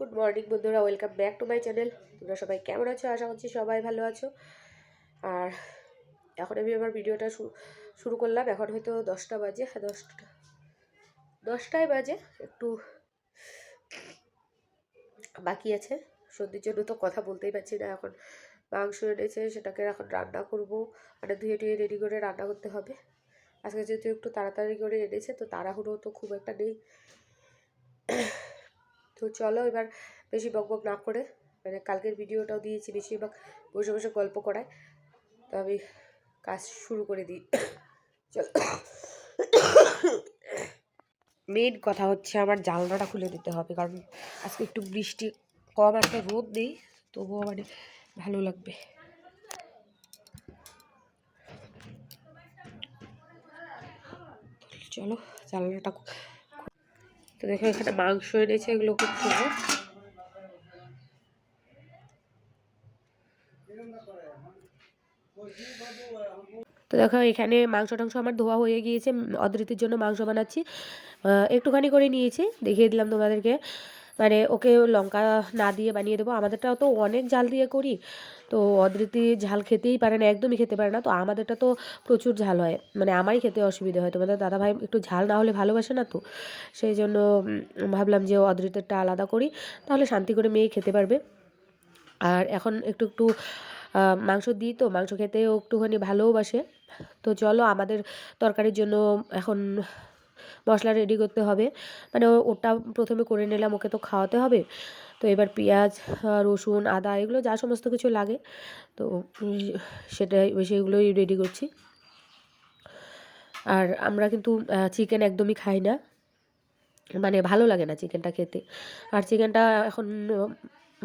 Good morning বন্ধুরা, welcome back to my channel. তোমরা সবাই কেমন আছো? আশা করছি সবাই ভালো আছো। আর এখন আমি আমার ভিডিওটা শুরু করলাম। এখন হয়তো 10টা বাজে, হ্যাঁ 10টায় বাজে, একটু বাকি আছে। সন্ধ্যের জন্য তো কথা বলতেই পারছি না। এখন মাংস এনেছে, সেটাকে এখন রান্না করব। মানে ধুয়ে টুয়ে রেডি করে রান্না করতে হবে। আজকে যেহেতু একটু তাড়াতাড়ি করে এনেছে, তো তাড়াহুড়ো তো খুব একটা নেই। তো চলো এবার বেশি বকবক না করে, মানে কালকের ভিডিওটাও দিয়েছি বেশিরভাগ বসে বসে গল্প করায়, তো আমি কাজ শুরু করে দিই। চলো, মেন কথা হচ্ছে আমার জানলাটা খুলে দিতে হবে, কারণ আজকে একটু বৃষ্টি কম, একটা রোদ নেই, তবুও মানে ভালো লাগবে। চলো জানলাটা, তো দেখো এখানে মাংস এনেছে, এগুলো খুব সুন্দর। তো দেখো এখানে মাংস টাংস আমার ধোয়া হয়ে গিয়েছে। অদৃতির জন্য মাংস বানাচ্ছি, একটুখানি করে নিয়েছি, দেখিয়ে দিলাম তোমাদেরকে। মানে ওকে লঙ্কা না দিয়ে বানিয়ে দেবো। আমাদেরটাও তো অনেক ঝাল দিয়ে করি, তো অদৃতি ঝাল খেতেই পারে না, একদমই খেতে পারে না। তো আমাদেরটা তো প্রচুর ঝাল হয়, মানে আমারই খেতে অসুবিধা হয়। তোমাদের দাদাভাই একটু ঝাল না হলে ভালোবাসে না, তো সেই জন্য ভাবলাম যে অদৃতেরটা আলাদা করি, তাহলে শান্তি করে মেয়ে খেতে পারবে। আর এখন একটু একটু মাংস দিই, তো মাংস খেতেও একটুখানি ভালোবাসে। তো চলো আমাদের তরকারির জন্য এখন মশলা রেডি করতে হবে। মানে ওটা প্রথমে করে নিলাম, ওকে তো খাওয়াতে হবে। তো এবার পেঁয়াজ, রসুন, আদা, এগুলো যা সমস্ত কিছু লাগে, তো সেগুলোই রেডি করছি। আর আমরা কিন্তু চিকেন একদমই খাই না, মানে ভালো লাগে না চিকেনটা খেতে। আর চিকেনটা এখন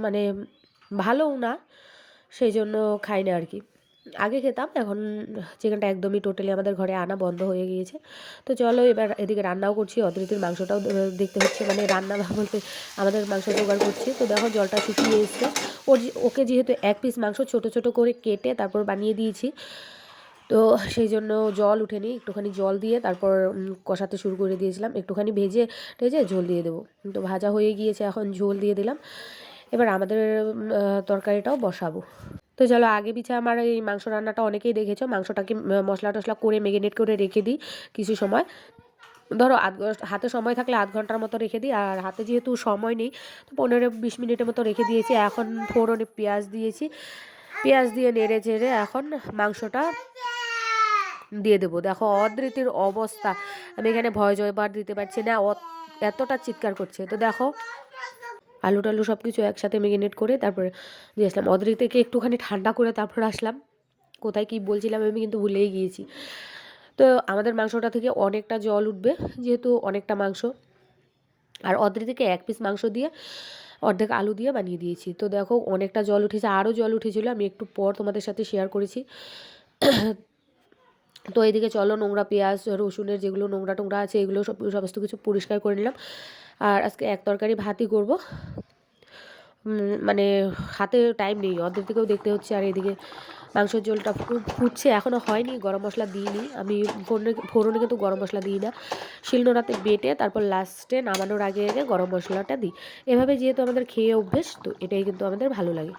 মানে ভালোও না, সেই জন্য খাই না আর কি। আগে খেতাম, এখন চিকেনটা একদমই টোটালি আমাদের ঘরে আনা বন্ধ হয়ে গিয়েছে। তো চলো এবার এদিকে রান্নাও করছি, অদৃতির মাংসটাও দেখতে হচ্ছে, মানে রান্না বলতে আমাদের মাংস জোগাড় করছি। তো দেখো জলটা শুকিয়ে এসছে। ওকে যেহেতু এক পিস মাংস ছোট ছোট করে কেটে তারপর বানিয়ে দিয়েছি, তো সেই জন্য জল উঠেনি, একটুখানি জল দিয়ে তারপর কষাতে শুরু করে দিয়েছিলাম। একটুখানি ভেজে টেজে ঝোল দিয়ে দেবো। তো ভাজা হয়ে গিয়েছে, এখন ঝোল দিয়ে দিলাম। এবার আমাদের তরকারিটাও বসাবো। তো চলো আগে পিছে আমার এই মাংস রান্নাটা অনেকেই দেখেছো, মাংসটাকে মশলা টশলা করে ম্যারিনেট করে রেখে দিই কিছু সময়। ধরো হাতে সময় থাকলে আধ ঘন্টার মতো রেখে দিই, আর হাতে যেহেতু সময় নেই, তো 15-20 মিনিটের মতো রেখে দিয়েছি। এখন ফোড়নে পেঁয়াজ দিয়েছি, পেঁয়াজ দিয়ে নেড়ে চেড়ে এখন মাংসটা দিয়ে দেবো। দেখো অদৃতির অবস্থা, আমি এখানে ভয় জয়বার দিতে পারছি না, এতটা চিৎকার করছে। তো দেখো আলু টালু সব কিছু একসাথে ম্যারিনেট করে তারপরে দিয়ে আসলাম। অদৃতিকে একটুখানি ঠান্ডা করে তারপর আসলাম। কোথায় কি বলছিলাম আমি কিন্তু ভুলেই গিয়েছি। তো আমাদের মাংসটা থেকে অনেকটা জল উঠবে, যেহেতু অনেকটা মাংস। আর অদৃতিকে এক পিস মাংস দিয়ে অর্ধেক আলু দিয়ে বানিয়ে দিয়েছি। তো দেখো অনেকটা জল উঠেছে, আরও জল উঠেছিল, আমি একটু পর তোমাদের সাথে শেয়ার করেছি। তো এইদিকে চলো নোংরা পেঁয়াজ রসুনের যেগুলো নোংরা টোংরা আছে, এগুলো সমস্ত কিছু পরিষ্কার করে নিলাম। আর আজকে এক তরকারি ভাতই করব, মানে হাতে টাইম নেই, অর্ধেক থেকেও দেখতে হচ্ছে। আর এদিকে মাংসের ঝোলটা ফুটছে, এখনও হয়নি, গরম মশলা দিইনি আমি। ফোড়নে কিন্তু গরম মশলা দিই না, শিলনোড়াতে বেটে তারপর লাস্টে নামানোর আগে আগে গরম মশলাটা দিই। এভাবে যেহেতু আমাদের খেয়ে অভ্যেস, তো এটাই কিন্তু আমাদের ভালো লাগে।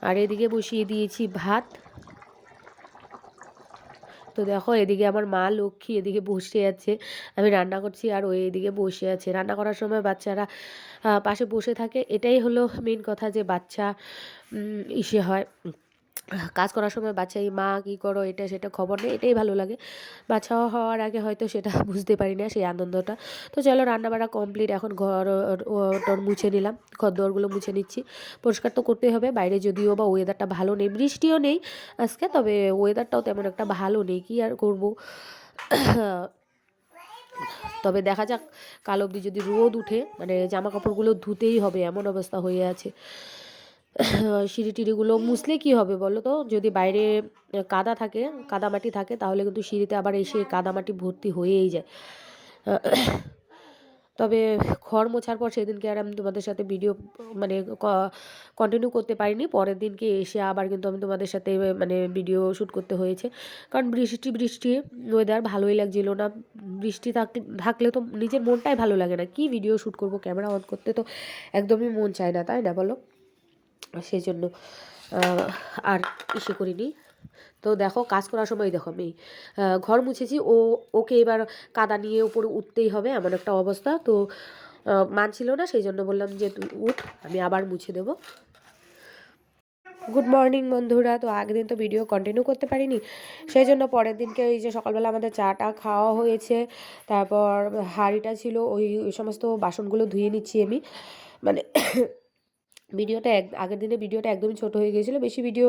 আর এদিকে বসিয়ে দিয়েছি ভাত। তো দেখো এদিকে আমার মা লক্ষ্মী এদিকে বসে আছে, আমি রান্না করছি আর ওই এদিকে বসে আছে। রান্না করার সময় বাচ্চারা পাশে বসে থাকে, এটাই হলো মেন কথা, যে বাচ্চা ইসে হয়, কাজ করার সময় বাচ্চা এই মা কী করো এটা সেটা খবর নেই, এটাই ভালো লাগে। বাচ্চা হওয়ার আগে হয়তো সেটা বুঝতে পারি না সেই আনন্দটা। তো চলো রান্নাবাড়া কমপ্লিট, এখন ঘর টর মুছে নিলাম, ঘর দোরগুলো মুছে নিচ্ছি। পরিষ্কার তো করতেই হবে, বাইরে যদিও বা ওয়েদারটা ভালো নেই, বৃষ্টিও নেই আজকে, তবে ওয়েদারটাও তেমন একটা ভালো নেই, কি আর করব। তবে দেখা যাক কাল অবধি যদি রোদ উঠে, মানে জামা কাপড়গুলো ধুতেই হবে এমন অবস্থা হয়ে আছে। সিঁড়ি টিড়িগুলো মুছলে কি হবে বলো তো, যদি বাইরে কাদা থাকে, কাদামাটি থাকে, তাহলে কিন্তু সিঁড়িতে আবার এসে কাদামাটি ভর্তি হয়েই যায়। তবে ঘর মোছার পর সেদিনকে আর আমি তোমাদের সাথে ভিডিও মানে কন্টিনিউ করতে পারিনি। পরের দিনকে এসে আবার কিন্তু আমি তোমাদের সাথে মানে ভিডিও শ্যুট করতে হয়েছে, কারণ বৃষ্টি ওয়েদার ভালোই লাগছিল না। বৃষ্টি থাকলে তো নিজের মনটাই ভালো লাগে না, কি ভিডিও শ্যুট করব, ক্যামেরা অন করতে তো একদমই মন চায় না, তাই না বলো? সেই জন্য আর ইসে করিনি। তো দেখো কাজ করার সময় দেখো আমি ঘর মুছেছি, ওকে এবার কাদা নিয়ে উপরে উঠতেই হবে এমন একটা অবস্থা। তো মানছিল না, সেই জন্য বললাম যে তুই উঠ, আমি আবার মুছে দেবো। গুড মর্নিং বন্ধুরা। তো আগের দিন তো ভিডিও কন্টিনিউ করতে পারিনি, সেই জন্য পরের দিনকে ওই যে সকালবেলা আমাদের চাটা খাওয়া হয়েছে, তারপর হাঁড়িটা ছিল ওই সমস্ত বাসনগুলো ধুয়ে নিচ্ছি আমি। মানে ভিডিওটা আগের দিনে ভিডিওটা একদমই ছোট হয়ে গিয়েছিলো, বেশি ভিডিও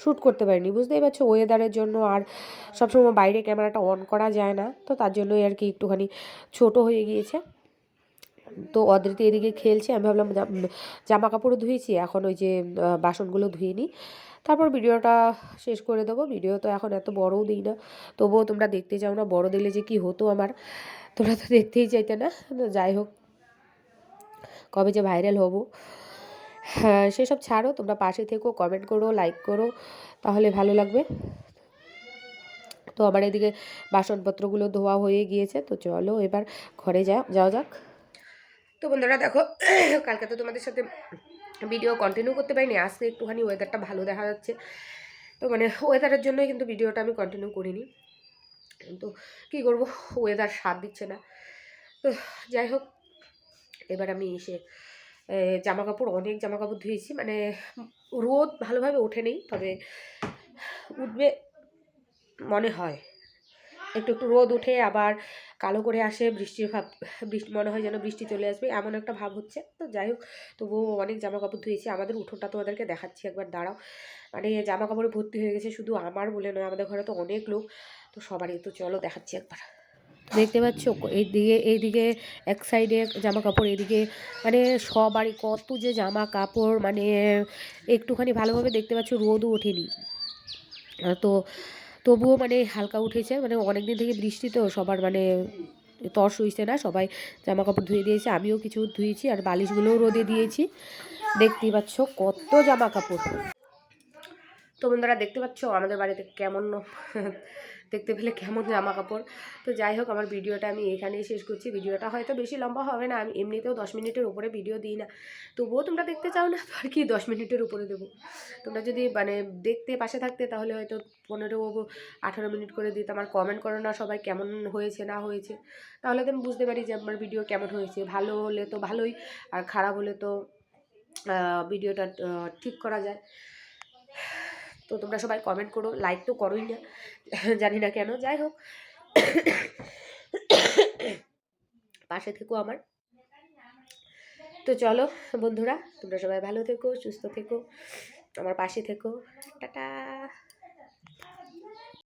শ্যুট করতে পারিনি, বুঝতেই পারছো ওয়েদারের জন্য, আর সবসময় বাইরে ক্যামেরাটা অন করা যায় না, তো তার জন্যই আর কি একটুখানি ছোট হয়ে গিয়েছে। তো অদ্রিতি এদিকে খেলছে, আমি ভাবলাম জামা কাপড়ও ধুয়েছি, এখন ওই যে বাসনগুলো ধুয়ে নিই, তারপর ভিডিওটা শেষ করে দেবো। ভিডিও তো এখন এত বড়ও দিই না, তবুও তোমরা দেখতে চাও না, বড় দিলে যে কি হতো আমার, তোমরা তো দেখতেই চাইতে না। যাই হোক, কবে যে ভাইরাল হবো হ্যাঁ সেসব ছাড়ো, তোমরা পাশে থেকো, কমেন্ট করো, লাইক করো, তাহলে ভালো লাগবে। তো আমার এদিকে বাসনপত্রগুলো ধোয়া হয়ে গিয়েছে, তো চলো এবার ঘরে যাওয়া যাক। তো বন্ধুরা দেখো, কালকে তো তোমাদের সাথে ভিডিও কন্টিনিউ করতে পারিনি, আজকে একটুখানি ওয়েদারটা ভালো দেখা যাচ্ছে, তো মানে ওয়েদারের জন্যই কিন্তু ভিডিওটা আমি কন্টিনিউ করিনি। তো কী করবো, ওয়েদার সাথ দিচ্ছে না। তো যাই হোক, এবার আমি এসে অনেক জামা কাপড় ধুয়েছি, মানে রোদ ভালোভাবে ওঠেনি, তবে উঠবে মনে হয়। একটু একটু রোদ উঠে আবার কালো করে আসে, বৃষ্টি মনে হয় যেন বৃষ্টি চলে আসবে, এমন একটা ভাব হচ্ছে। তো যাই হোক, তবুও অনেক জামা কাপড় ধুয়েছি। আমাদের উঠোনটা তোমাদেরকে দেখাচ্ছি একবার, দাঁড়াও। মানে জামা কাপড়ে ভর্তি হয়ে গেছে, শুধু আমার বলে নয়, আমাদের ঘরে তো অনেক লোক, তো সবারই। তো চলো দেখাচ্ছি একবার। দেখতে পাচ্ছ এইদিকে এক সাইডে জামা কাপড়, এদিকে মানে সবারই কত যে জামা কাপড়, মানে একটুখানি ভালোভাবে দেখতে পাচ্ছ রোদও ওঠেনি, তো তবুও মানে হালকা উঠেছে, মানে অনেক দিন থেকে বৃষ্টি, তো সবার মানে তর সইছে না, সবাই জামা কাপড় ধুয়ে দিয়েছে, আমিও কিছু ধুয়েছি, আর বালিশগুলোও রোদে দিয়েছি। দেখতেই পাচ্ছ কত জামা কাপড়। তো বন্ধুরা দেখতে পাচ্ছ আমাদের বাড়িতে কেমন দেখতে পেলে কেমন জামা কাপড়। তো যাই হোক, আমার ভিডিওটা আমি এখানেই শেষ করছি। ভিডিওটা হয়তো বেশি লম্বা হবে না, আমি এমনিতেও 10 মিনিটের উপরে ভিডিও দিই না, তবুও তোমরা দেখতে চাও না, তো আর কি 10 মিনিটের উপরে দেবো। তোমরা যদি মানে দেখতে পাশে থাকতে, তাহলে হয়তো 15-18 মিনিট করে দিতে। আমার কমেন্ট করো না সবাই কেমন হয়েছে না হয়েছে, তাহলে তো আমি বুঝতে পারি যে আমার ভিডিও কেমন হয়েছে। ভালো হলে তো ভালোই, আর খারাপ হলে তো ভিডিওটা ঠিক করা যায়। তো তোমরা সবাই কমেন্ট করো, লাইক তো করোই না, জানি না কেন। যাই হোক, পাশে থেকো আমার। তো চলো বন্ধুরা, তোমরা সবাই ভালো থেকো, সুস্থ থেকো, আমার পাশে থেকো। টাটা।